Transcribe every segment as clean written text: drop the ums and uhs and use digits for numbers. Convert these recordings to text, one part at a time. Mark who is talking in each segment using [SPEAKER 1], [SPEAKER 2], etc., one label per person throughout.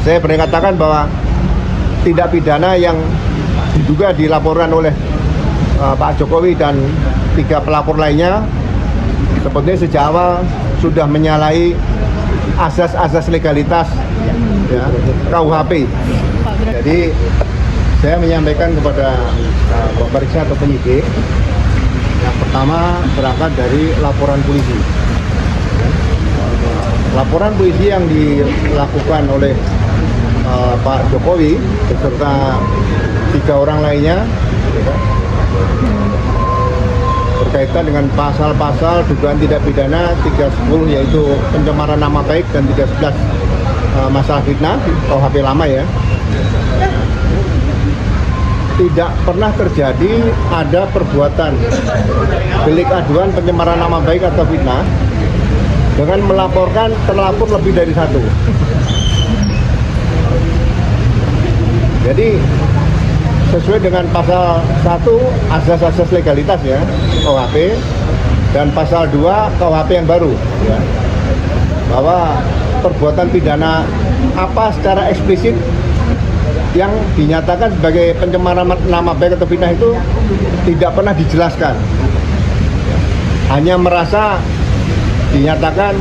[SPEAKER 1] saya berani katakan bahwa tindak pidana yang diduga dilaporkan oleh Pak Jokowi dan 3 pelapor lainnya sepertinya sejak awal sudah menyalahi asas-asas legalitas ya, KUHP. Jadi saya menyampaikan kepada pemeriksa atau penyidik yang pertama berangkat dari laporan polisi. Laporan polisi yang dilakukan oleh Pak Jokowi beserta 3 orang lainnya berkaitan dengan pasal-pasal dugaan tindak pidana 310 yaitu pencemaran nama baik dan 311 masalah fitnah KUHP lama ya. Tidak pernah terjadi ada perbuatan delik aduan pencemaran nama baik atau fitnah dengan melaporkan terlapor lebih dari 1. Jadi sesuai dengan pasal 1 asas-asas legalitas ya KUHP dan pasal 2 KUHP yang baru ya, bahwa perbuatan pidana apa secara eksplisit yang dinyatakan sebagai pencemaran nama baik atau fitnah itu tidak pernah dijelaskan, hanya merasa dinyatakan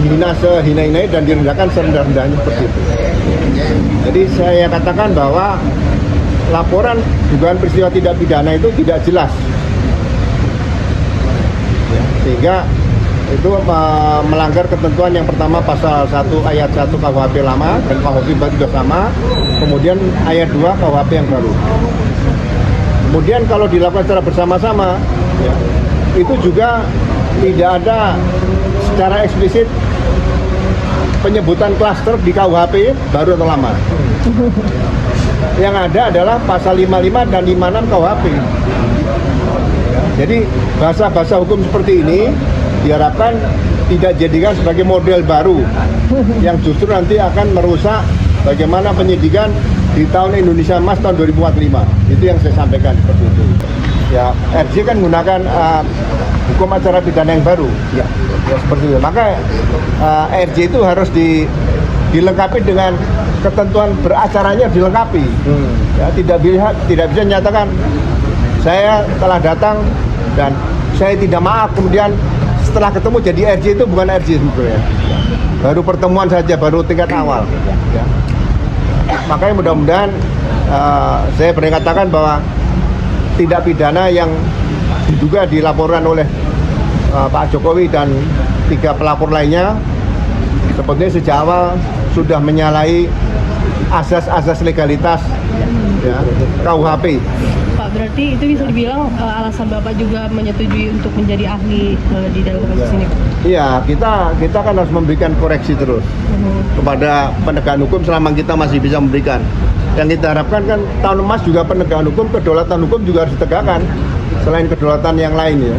[SPEAKER 1] hina sehina-hinanya dan direndahkan serendah-rendahnya seperti itu. Jadi saya katakan bahwa laporan dugaan peristiwa tindak pidana itu tidak jelas ya, sehingga itu melanggar ketentuan yang pertama pasal 1 ayat 1 KUHP lama dan KUHP baru juga sama, kemudian ayat 2 KUHP yang baru. Kemudian kalau dilakukan secara bersama-sama ya, itu juga tidak ada secara eksplisit penyebutan klaster di KUHP baru atau lama. Yang ada adalah pasal 55 dan 56 KUHP. Jadi bahasa-bahasa hukum seperti ini diharapkan tidak jadikan sebagai model baru yang justru nanti akan merusak bagaimana penyidikan di tahun Indonesia Emas tahun 2045. Itu yang saya sampaikan seperti itu. Ya, RJ kan menggunakan hukum acara pidana yang baru. Ya seperti itu. Maka RJ itu harus dilengkapi dengan ketentuan beracaranya dilengkapi. Ya, tidak bisa menyatakan saya telah datang dan saya tidak maaf kemudian setelah ketemu jadi RJ itu bukan RJ sebetulnya. Baru pertemuan saja, baru tingkat awal. Ya. Makanya mudah-mudahan saya berani katakan bahwa tindak pidana yang diduga dilaporkan oleh Pak Jokowi dan 3 pelapor lainnya sepertinya sejak awal sudah menyalahi asas-asas legalitas ya, KUHP.
[SPEAKER 2] Pak, berarti itu bisa dibilang alasan Bapak juga menyetujui untuk menjadi ahli di dalam kasus ini?
[SPEAKER 1] Iya, kita kan harus memberikan koreksi terus kepada penegakan hukum selama kita masih bisa memberikan. Yang kita harapkan kan tahun emas juga penegakan hukum, kedaulatan hukum juga harus ditegakkan selain kedaulatan yang lain ya.